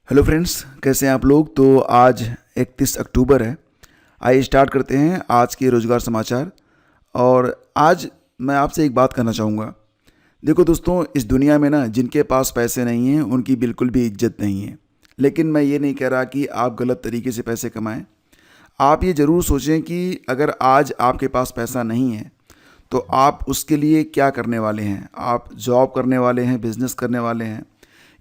Hello friends, कैसे हैं आप लोग। तो आज 31 अक्टूबर है। आइए स्टार्ट करते हैं आज के रोज़गार समाचार। और आज मैं आपसे एक बात करना चाहूँगा। देखो दोस्तों, इस दुनिया में ना जिनके पास पैसे नहीं हैं उनकी बिल्कुल भी इज्जत नहीं है। लेकिन मैं ये नहीं कह रहा कि आप गलत तरीके से पैसे कमाएं। आप ये ज़रूर सोचें कि अगर आज आपके पास पैसा नहीं है तो आप उसके लिए क्या करने वाले हैं। आप जॉब करने वाले हैं, बिजनेस करने वाले हैं,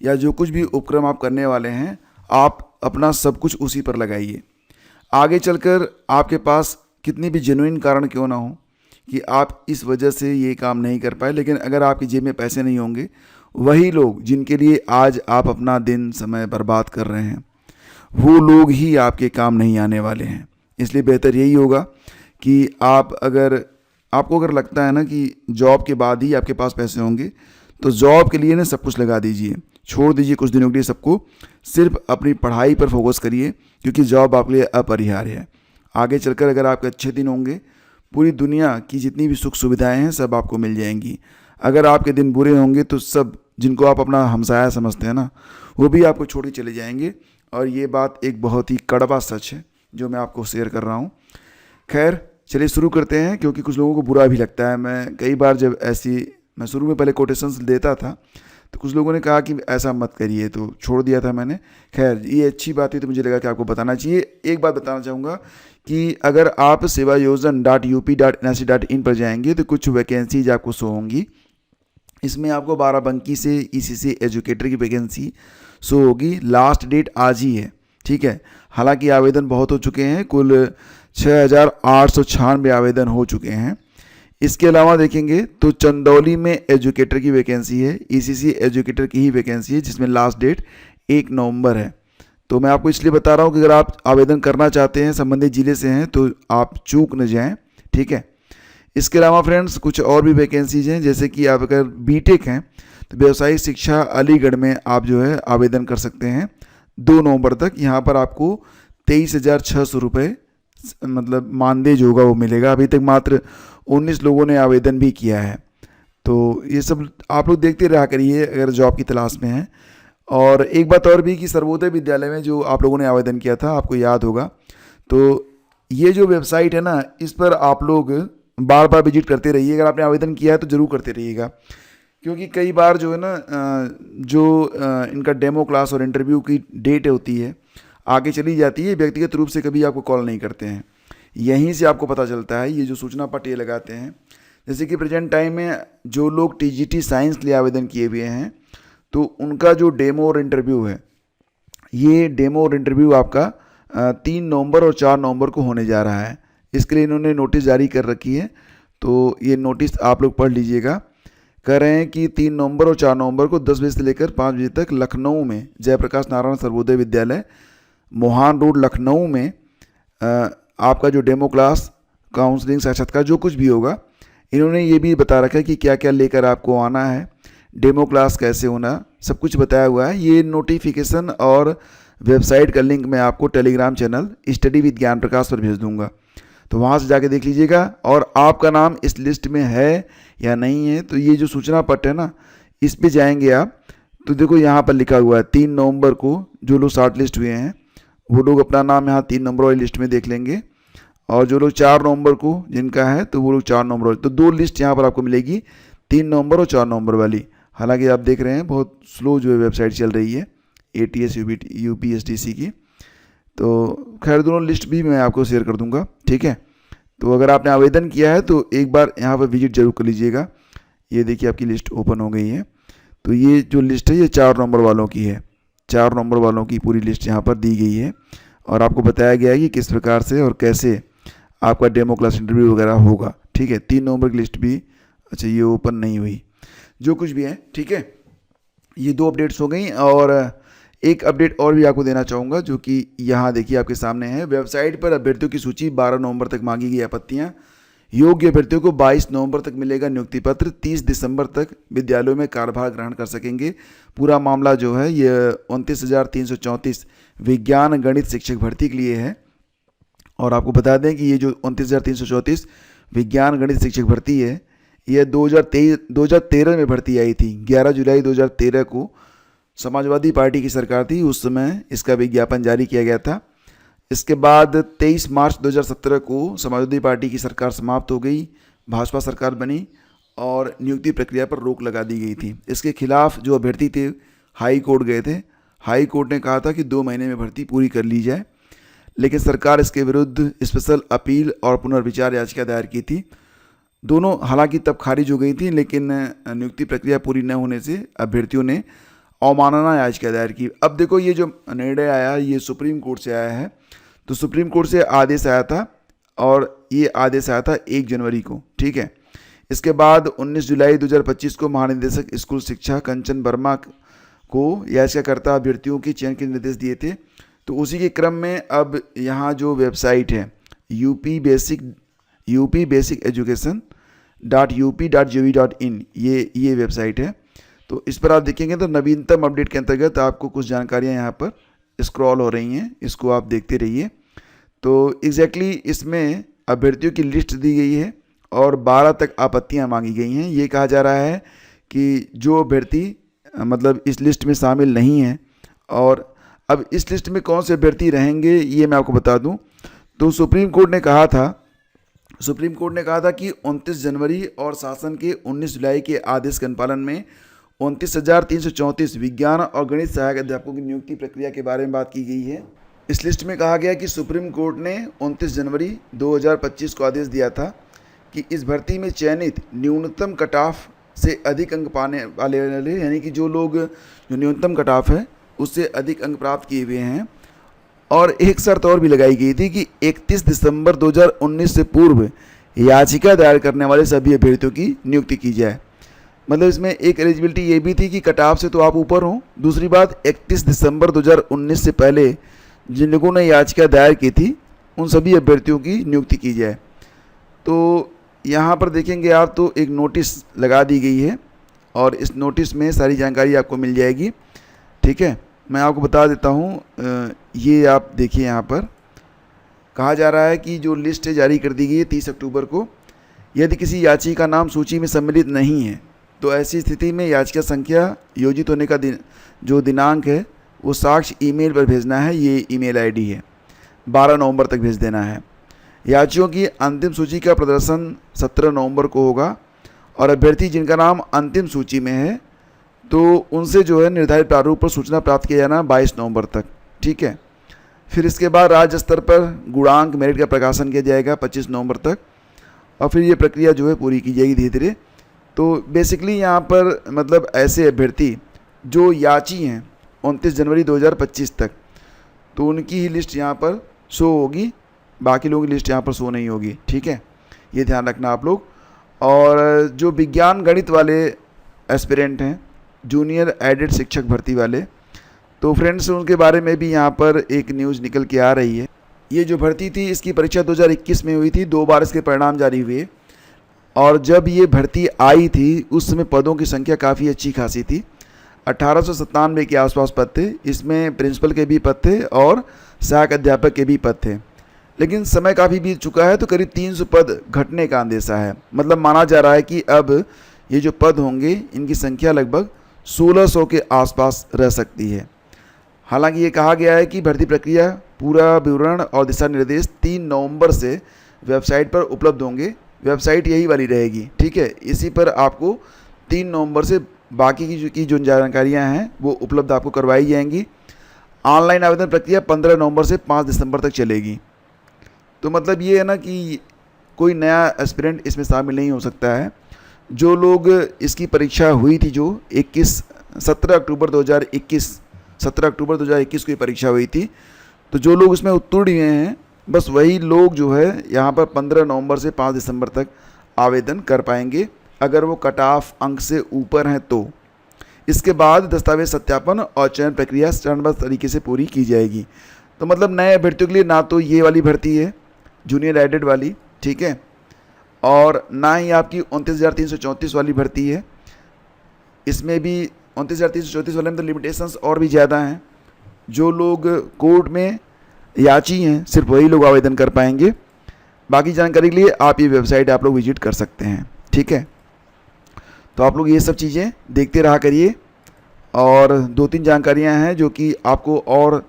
या जो कुछ भी उपक्रम आप करने वाले हैं, आप अपना सब कुछ उसी पर लगाइए। आगे चलकर आपके पास कितनी भी जेन्युइन कारण क्यों ना हो कि आप इस वजह से ये काम नहीं कर पाए, लेकिन अगर आपकी जेब में पैसे नहीं होंगे, वही लोग जिनके लिए आज आप अपना दिन समय बर्बाद कर रहे हैं, वो लोग ही आपके काम नहीं आने वाले हैं। इसलिए बेहतर यही होगा कि आपको अगर लगता है ना कि जॉब के बाद ही आपके पास पैसे होंगे, तो जॉब के लिए ना सब कुछ लगा दीजिए, छोड़ दीजिए कुछ दिनों के लिए सबको, सिर्फ अपनी पढ़ाई पर फोकस करिए, क्योंकि जॉब आपके लिए अपरिहार्य है। आगे चलकर अगर आपके अच्छे दिन होंगे, पूरी दुनिया की जितनी भी सुख सुविधाएं हैं सब आपको मिल जाएंगी। अगर आपके दिन बुरे होंगे तो सब जिनको आप अपना हमसाया समझते हैं ना, वो भी आपको छोड़ के चले जाएंगे। और ये बात एक बहुत ही कड़वा सच है जो मैं आपको शेयर कर रहा हूँ। खैर, चलिए शुरू करते हैं, क्योंकि कुछ लोगों को बुरा भी लगता है। मैं कई बार जब मैं शुरू में पहले कोटेशंस देता था तो कुछ लोगों ने कहा कि ऐसा मत करिए, तो छोड़ दिया था मैंने। खैर, ये अच्छी बात है तो मुझे लगा कि आपको बताना चाहिए। एक बात बताना चाहूँगा कि अगर आप sevayojan.up.nrc.in पर जाएंगे तो कुछ वैकेंसीज आपको शो होंगी। इसमें आपको बाराबंकी से ईसीसी एजुकेटर की वैकेंसी शो होगी। लास्ट डेट आज ही है, ठीक है। हालांकि आवेदन बहुत हो चुके हैं, कुल 6,896 आवेदन हो चुके हैं। इसके अलावा देखेंगे तो चंदौली में एजुकेटर की वैकेंसी है, ईसीसी एजुकेटर की ही वैकेंसी है, जिसमें लास्ट डेट 1 नवंबर है। तो मैं आपको इसलिए बता रहा हूँ कि अगर आप आवेदन करना चाहते हैं, संबंधित जिले से हैं, तो आप चूक न जाएं, ठीक है। इसके अलावा फ्रेंड्स कुछ और भी वैकेंसीज हैं, जैसे कि आप अगर बीटेक हैं तो व्यवसायिक शिक्षा अलीगढ़ में आप जो है आवेदन कर सकते हैं 2 नवंबर तक। यहाँ पर आपको 23,600 रुपये मतलब मानदेय जो होगा वो मिलेगा। अभी तक मात्र 19 लोगों ने आवेदन भी किया है। तो ये सब आप लोग देखते रहा करिए अगर जॉब की तलाश में हैं। और एक बात और भी कि सर्वोदय विद्यालय में जो आप लोगों ने आवेदन किया था, आपको याद होगा, तो ये जो वेबसाइट है ना, इस पर आप लोग बार बार विजिट करते रहिए। अगर आपने आवेदन किया है तो ज़रूर करते रहिएगा, क्योंकि कई बार जो है ना इनका डेमो क्लास और इंटरव्यू की डेट होती है आगे चली जाती है। व्यक्तिगत रूप से कभी आपको कॉल नहीं करते हैं, यहीं से आपको पता चलता है। ये जो सूचना पट ये लगाते हैं, जैसे कि प्रेजेंट टाइम में जो लोग टीजीटी साइंस के लिए आवेदन किए हुए हैं, तो उनका जो डेमो और इंटरव्यू है, ये डेमो और इंटरव्यू आपका 3 नवंबर और 4 नवंबर को होने जा रहा है। इसके लिए इन्होंने नोटिस जारी कर रखी है, तो ये नोटिस आप लोग पढ़ लीजिएगा। कह रहे हैं कि 3 नवंबर और 4 नवंबर को 10 बजे से लेकर 5 बजे तक लखनऊ में जयप्रकाश नारायण सर्वोदय विद्यालय, मोहान रोड, लखनऊ में आपका जो डेमो क्लास, काउंसलिंग, साक्षात्कार जो कुछ भी होगा, इन्होंने ये भी बता रखा है कि क्या क्या लेकर आपको आना है, डेमो क्लास कैसे होना, सब कुछ बताया हुआ है। ये नोटिफिकेशन और वेबसाइट का लिंक मैं आपको टेलीग्राम चैनल स्टडी विद ज्ञान प्रकाश पर भेज दूंगा, तो वहाँ से जाके देख लीजिएगा। और आपका नाम इस लिस्ट में है या नहीं है, तो ये जो सूचना पट है ना, इस पे जाएंगे आप, तो देखो यहाँ पर लिखा हुआ है 3 नवंबर को जो लोग शॉर्ट लिस्ट हुए हैं वो लोग अपना नाम यहाँ 3 नंबर वाली लिस्ट में देख लेंगे। और जो लोग 4 नवंबर को जिनका है तो वो लोग 4 नवंबर वाली, तो 2 लिस्ट यहाँ पर आपको मिलेगी, 3 नवंबर और 4 नवंबर वाली। हालांकि आप देख रहे हैं बहुत स्लो जो है वेबसाइट चल रही है ATS UPSDC की। तो खैर दोनों लिस्ट भी मैं आपको शेयर कर दूंगा, ठीक है। तो अगर आपने आवेदन किया है तो एक बार यहाँ पर विजिट जरूर कर लीजिएगा। ये देखिए आपकी लिस्ट ओपन हो गई है। तो ये जो लिस्ट है ये 4 नवंबर वालों की है। 4 नवंबर वालों की पूरी लिस्ट यहाँ पर दी गई है, और आपको बताया गया है कि किस प्रकार से और कैसे आपका डेमो क्लास इंटरव्यू वगैरह होगा, ठीक है। 3 नवंबर की लिस्ट भी, अच्छा ये ओपन नहीं हुई, जो कुछ भी है, ठीक है। ये 2 अपडेट्स हो गई। और एक अपडेट और भी आपको देना चाहूँगा, जो कि यहाँ देखिए आपके सामने है। वेबसाइट पर अभ्यर्थियों की सूची 12 नवंबर तक मांगी गई आपत्तियाँ। योग्य अभ्यर्थियों को 22 नवंबर तक मिलेगा नियुक्ति पत्र। 30 दिसंबर तक विद्यालयों में कार्यभार ग्रहण कर सकेंगे। पूरा मामला जो है ये 29,334 विज्ञान गणित शिक्षक भर्ती के लिए है। और आपको बता दें कि ये जो 29,334 विज्ञान गणित शिक्षक भर्ती है, यह 2013 में भर्ती आई थी। 11 जुलाई 2013 को समाजवादी पार्टी की सरकार थी, उस समय इसका विज्ञापन जारी किया गया था। इसके बाद 23 मार्च 2017 को समाजवादी पार्टी की सरकार समाप्त हो गई, भाजपा सरकार बनी और नियुक्ति प्रक्रिया पर रोक लगा दी गई थी। इसके खिलाफ जो अभ्यर्थी थे हाई कोर्ट गए थे। हाई कोर्ट ने कहा था कि 2 महीने में भर्ती पूरी कर ली जाए, लेकिन सरकार इसके विरुद्ध स्पेशल अपील और पुनर्विचार याचिका दायर की थी। दोनों हालांकि तब खारिज हो गई थी, लेकिन नियुक्ति प्रक्रिया पूरी न होने से अभ्यर्थियों ने अवमानना याचिका दायर की। अब देखो ये जो निर्णय आया ये सुप्रीम कोर्ट से आया है। तो सुप्रीम कोर्ट से आदेश आया था और ये आदेश आया था 1 जनवरी को, ठीक है। इसके बाद 19 जुलाई 2025 को महानिदेशक स्कूल शिक्षा कंचन वर्मा को याचिकाकर्ता अभ्यर्थियों के चयन के निर्देश दिए थे। तो उसी के क्रम में अब यहाँ जो वेबसाइट है यूपी बेसिक education.up.gov.in ये वेबसाइट है। तो इस पर आप देखेंगे तो नवीनतम अपडेट के अंतर्गत आपको कुछ जानकारियाँ यहाँ पर स्क्रॉल हो रही हैं, इसको आप देखते रहिए। तो एग्जैक्टली इसमें अभ्यर्थियों की लिस्ट दी गई है और 12 तक आपत्तियाँ मांगी गई हैं। ये कहा जा रहा है कि जो अभ्यर्थी मतलब इस लिस्ट में शामिल नहीं हैं, और अब इस लिस्ट में कौन से अभ्यर्थी रहेंगे ये मैं आपको बता दूं। तो सुप्रीम कोर्ट ने कहा था कि 29 जनवरी और शासन के 19 जुलाई के आदेश के अनुपालन में 29,334 विज्ञान और गणित सहायक अध्यापकों की नियुक्ति प्रक्रिया के बारे में बात की गई है। इस लिस्ट में कहा गया कि सुप्रीम कोर्ट ने 29 जनवरी 2025 को आदेश दिया था कि इस भर्ती में चयनित न्यूनतम कट ऑफ से अधिक अंक पाने वाले, यानी कि जो लोग जो न्यूनतम कट ऑफ है उससे अधिक अंक प्राप्त किए हुए हैं। और एक शर्त और भी लगाई गई थी कि 31 दिसंबर 2019 से पूर्व याचिका दायर करने वाले सभी अभ्यर्थियों की नियुक्ति की जाए। मतलब इसमें एक एलिजिबिलिटी ये भी थी कि कट ऑफ से तो आप ऊपर हों, दूसरी बात 31 दिसंबर 2019 से पहले जिन लोगों ने याचिका दायर की थी उन सभी अभ्यर्थियों की नियुक्ति की जाए। तो यहाँ पर देखेंगे आप तो एक नोटिस लगा दी गई है और इस नोटिस में सारी जानकारी आपको मिल जाएगी, ठीक है। मैं आपको बता देता हूँ, ये आप देखिए यहाँ पर कहा जा रहा है कि जो लिस्ट है जारी कर दी गई है 30 अक्टूबर को। यदि किसी याचिका का नाम सूची में सम्मिलित नहीं है तो ऐसी स्थिति में याचिका संख्या योजित होने का जो दिनांक है वो साक्ष्य ईमेल पर भेजना है। ये ईमेल आईडी है, 12 नवंबर तक भेज देना है। याचियों की अंतिम सूची का प्रदर्शन 17 नवंबर को होगा और अभ्यर्थी जिनका नाम अंतिम सूची में है तो उनसे जो है निर्धारित प्रारूप पर सूचना प्राप्त किया जाना 22 नवंबर तक, ठीक है। फिर इसके बाद राज्य स्तर पर गुणांक मेरिट का प्रकाशन किया जाएगा 25 नवंबर तक और फिर ये प्रक्रिया जो है पूरी की जाएगी धीरे धीरे। तो बेसिकली यहाँ पर मतलब ऐसे अभ्यर्थी जो याची हैं 29 जनवरी 2025 तक, तो उनकी ही लिस्ट यहाँ पर शो होगी, बाकी लोगों की लिस्ट यहाँ पर शो नहीं होगी, ठीक है। ये ध्यान रखना आप लोग। और जो विज्ञान गणित वाले एस्पिरेंट हैं, जूनियर एडेड शिक्षक भर्ती वाले, तो फ्रेंड्स उनके बारे में भी यहाँ पर एक न्यूज़ निकल के आ रही है। ये जो भर्ती थी इसकी परीक्षा 2021 में हुई थी, 2 बार इसके परिणाम जारी हुए और जब ये भर्ती आई थी उस समय पदों की संख्या काफ़ी अच्छी खासी थी। 1897 के आसपास पद थे, इसमें प्रिंसिपल के भी पद थे और सहायक अध्यापक के भी पद थे। लेकिन समय काफ़ी बीत चुका है तो करीब 300 पद घटने का अंदेशा है। मतलब माना जा रहा है कि अब ये जो पद होंगे इनकी संख्या लगभग 1600 के आसपास रह सकती है। हालांकि ये कहा गया है कि भर्ती प्रक्रिया पूरा विवरण और दिशा निर्देश 3 नवंबर से वेबसाइट पर उपलब्ध होंगे। वेबसाइट यही वाली रहेगी, ठीक है। इसी पर आपको 3 नवंबर से बाकी की जो जानकारियाँ हैं वो उपलब्ध आपको करवाई जाएंगी। ऑनलाइन आवेदन प्रक्रिया 15 नवंबर से 5 दिसंबर तक चलेगी। तो मतलब ये है ना कि कोई नया एस्पिरेंट इसमें शामिल नहीं हो सकता है। जो लोग इसकी परीक्षा हुई थी, जो 17 अक्टूबर 2021 को ये परीक्षा हुई थी, तो जो लोग इसमें उत्तीर्ण हुए हैं बस वही लोग जो है यहाँ पर 15 नवंबर से 5 दिसंबर तक आवेदन कर पाएंगे अगर वो कट ऑफ अंक से ऊपर हैं तो। इसके बाद दस्तावेज सत्यापन और चयन प्रक्रिया चरणबद्ध तरीके से पूरी की जाएगी। तो मतलब नए अभ्यर्थियों के लिए ना तो ये वाली भर्ती है जूनियर एडेड वाली, ठीक है, और ना ही आपकी 29,334 वाली भर्ती है। इसमें भी 29,334 वाले में तो लिमिटेशंस और भी ज़्यादा हैं। जो लोग कोर्ट में याची हैं सिर्फ वही लोग आवेदन कर पाएंगे। बाकी जानकारी के लिए आप ये वेबसाइट आप लोग विजिट कर सकते हैं, ठीक है। तो आप लोग ये सब चीज़ें देखते रहा करिए और 2-3 जानकारियां हैं जो कि आपको और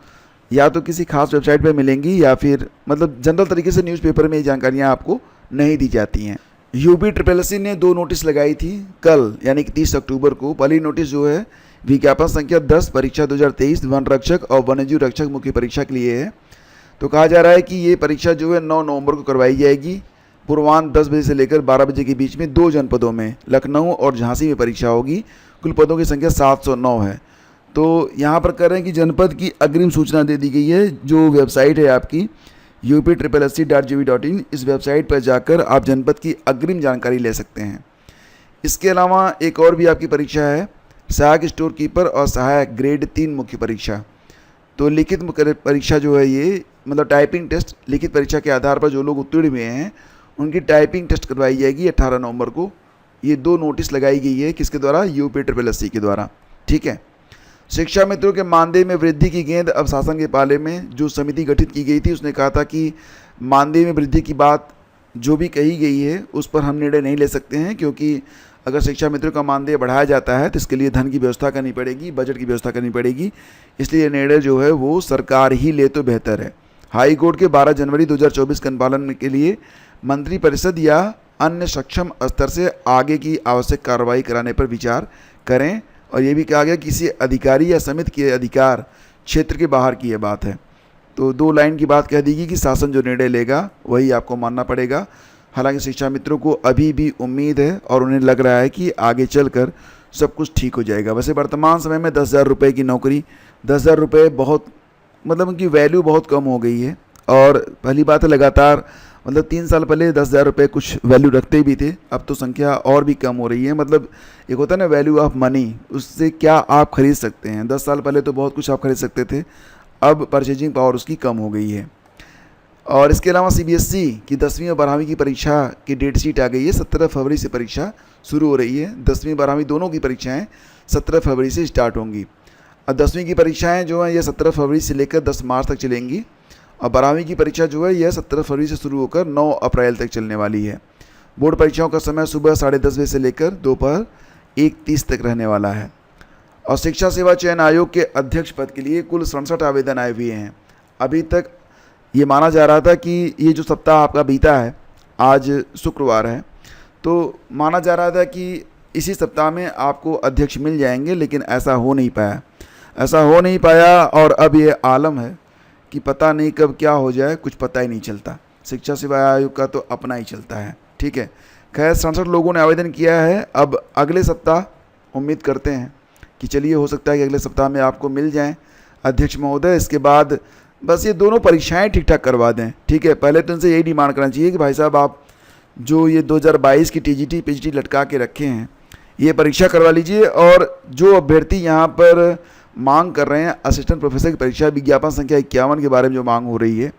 या तो किसी खास वेबसाइट पर मिलेंगी या फिर मतलब जनरल तरीके से न्यूज़पेपर में ये जानकारियां आपको नहीं दी जाती हैं। UPSSC ने 2 नोटिस लगाई थी कल यानी कि 30 अक्टूबर को। पहली नोटिस जो है विज्ञापन संख्या 10 परीक्षा 2023 वन रक्षक और वन्यजीव रक्षक मुख्य परीक्षा के लिए है। तो कहा जा रहा है कि ये परीक्षा जो है 9 नवंबर को करवाई जाएगी। पूर्वाह्न 10 बजे से लेकर 12 बजे के बीच में 2 जनपदों में लखनऊ और झांसी में परीक्षा होगी। कुल पदों की संख्या 709 है। तो यहाँ पर कह रहे हैं कि जनपद की अग्रिम सूचना दे दी गई है। जो वेबसाइट है आपकी upSSC.gov.in, इस वेबसाइट पर जाकर आप जनपद की अग्रिम जानकारी ले सकते हैं। इसके अलावा एक और भी आपकी परीक्षा है, सहायक स्टोर कीपर और सहायक ग्रेड 3 मुख्य परीक्षा। तो लिखित परीक्षा जो है ये मतलब टाइपिंग टेस्ट, लिखित परीक्षा के आधार पर जो लोग उत्तीर्ण हुए हैं उनकी टाइपिंग टेस्ट करवाई जाएगी 18 नवंबर को। ये 2 नोटिस लगाई गई है किसके द्वारा? UPSSC के द्वारा। ठीक है। शिक्षा मित्रों के मानदेय में वृद्धि की गेंद अब शासन के पाले में। जो समिति गठित की गई थी उसने कहा था कि मानदेय में वृद्धि की बात जो भी कही गई है उस पर हम निर्णय नहीं ले सकते हैं, क्योंकि अगर शिक्षा मित्रों का मानदेय बढ़ाया जाता है तो इसके लिए धन की व्यवस्था करनी पड़ेगी, बजट की व्यवस्था करनी पड़ेगी। इसलिए निर्णय जो है वो सरकार ही ले तो बेहतर है। हाई कोर्ट के 12 जनवरी 2024 के अनुपालन के लिए मंत्रिपरिषद या अन्य सक्षम स्तर से आगे की आवश्यक कार्रवाई कराने पर विचार करें। और ये भी कहा गया किसी अधिकारी या समिति के अधिकार क्षेत्र के बाहर की यह बात है। तो 2 लाइन की बात कह दी गई कि शासन जो निर्णय लेगा वही आपको मानना पड़ेगा। हालांकि शिक्षा मित्रों को अभी भी उम्मीद है और उन्हें लग रहा है कि आगे चलकर सब कुछ ठीक हो जाएगा। वैसे वर्तमान समय में 10,000 रुपये की नौकरी, 10,000 रुपये बहुत मतलब उनकी वैल्यू बहुत कम हो गई है। और पहली बात है लगातार मतलब 3 साल पहले 10,000 रुपये कुछ वैल्यू रखते भी थे, अब तो संख्या और भी कम हो रही है। मतलब एक होता है ना वैल्यू ऑफ मनी, उससे क्या आप खरीद सकते हैं। 10 साल पहले तो बहुत कुछ आप खरीद सकते थे, अब परचेजिंग पावर उसकी कम हो गई है। और इसके अलावा CBSE की 10वीं और 12वीं की परीक्षा की डेट शीट आ गई है। 17 फरवरी से परीक्षा शुरू हो रही है। 10वीं 12वीं दोनों की परीक्षाएँ 17 फरवरी से स्टार्ट होंगी। और 10वीं की परीक्षाएँ जो हैं ये 17 फरवरी से लेकर 10 मार्च तक चलेंगी। और 12वीं की परीक्षा जो है यह 17 फरवरी से शुरू होकर 9 अप्रैल तक चलने वाली है। बोर्ड परीक्षाओं का समय सुबह 10:30 बजे से लेकर दोपहर 1:30 तक रहने वाला है। और शिक्षा सेवा चयन आयोग के अध्यक्ष पद के लिए कुल 67 आवेदन आए हुए हैं। अभी तक ये माना जा रहा था कि ये जो सप्ताह आपका बीता है, आज शुक्रवार है, तो माना जा रहा था कि इसी सप्ताह में आपको अध्यक्ष मिल जाएंगे, लेकिन ऐसा हो नहीं पाया। और अब ये आलम है कि पता नहीं कब क्या हो जाए, कुछ पता ही नहीं चलता। शिक्षा सेवा आयोग का तो अपना ही चलता है। ठीक है। खैर 67 लोगों ने आवेदन किया है। अब अगले सप्ताह उम्मीद करते हैं कि चलिए हो सकता है कि अगले सप्ताह में आपको मिल जाएं अध्यक्ष महोदय। इसके बाद बस ये दोनों परीक्षाएं ठीक ठाक करवा दें। ठीक है। पहले तो इनसे यही डिमांड करना चाहिए कि भाई साहब आप जो ये 2022 की TGT PGT लटका के रखे हैं ये परीक्षा करवा लीजिए। और जो अभ्यर्थी यहाँ पर मांग कर रहे हैं असिस्टेंट प्रोफेसर की परीक्षा विज्ञापन संख्या 51 के बारे में जो मांग हो रही है,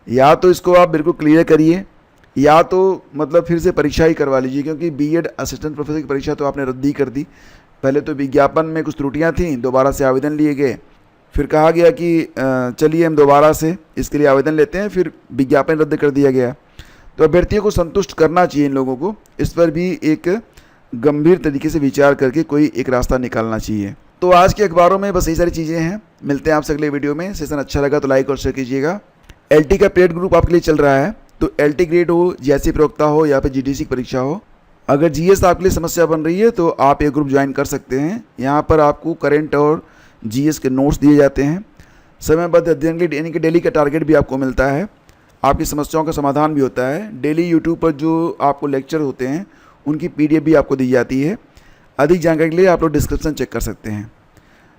या तो इसको आप बिल्कुल क्लियर करिए या तो मतलब फिर से परीक्षा ही करवा लीजिए, क्योंकि B.Ed असिस्टेंट प्रोफेसर की परीक्षा तो आपने रद्द ही कर दी। पहले तो विज्ञापन में कुछ त्रुटियां थीं, दोबारा से आवेदन लिए गए, फिर कहा गया कि चलिए हम दोबारा से इसके लिए आवेदन लेते हैं, फिर विज्ञापन रद्द कर दिया गया। तो अभ्यर्थियों को संतुष्ट करना चाहिए इन लोगों को। इस पर भी एक गंभीर तरीके से विचार करके कोई एक रास्ता निकालना चाहिए। तो आज के अखबारों में बस यही सारी चीज़ें हैं। मिलते हैं आपसे अगले वीडियो में। सेशन अच्छा लगा तो लाइक और शेयर कीजिएगा। LT का पेड ग्रुप आपके लिए चल रहा है, तो LT ग्रेड हो, GSE प्रवक्ता हो या फिर GDC की परीक्षा हो, अगर GS आपके लिए समस्या बन रही है तो आप ये ग्रुप ज्वाइन कर सकते हैं। यहाँ पर आपको करंट और GS के नोट्स दिए जाते हैं। समयबद्ध अध्ययन के यानी कि डेली का टारगेट भी आपको मिलता है। आपकी समस्याओं का समाधान भी होता है। डेली यूट्यूब पर जो आपको लेक्चर होते हैं उनकी PDF भी आपको दी जाती है। अधिक जानकारी के लिए आप लोग डिस्क्रिप्शन चेक कर सकते हैं।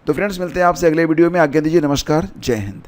तो फ्रेंड्स मिलते हैं आपसे अगले वीडियो में। आज्ञा दीजिए। नमस्कार। जय हिंद।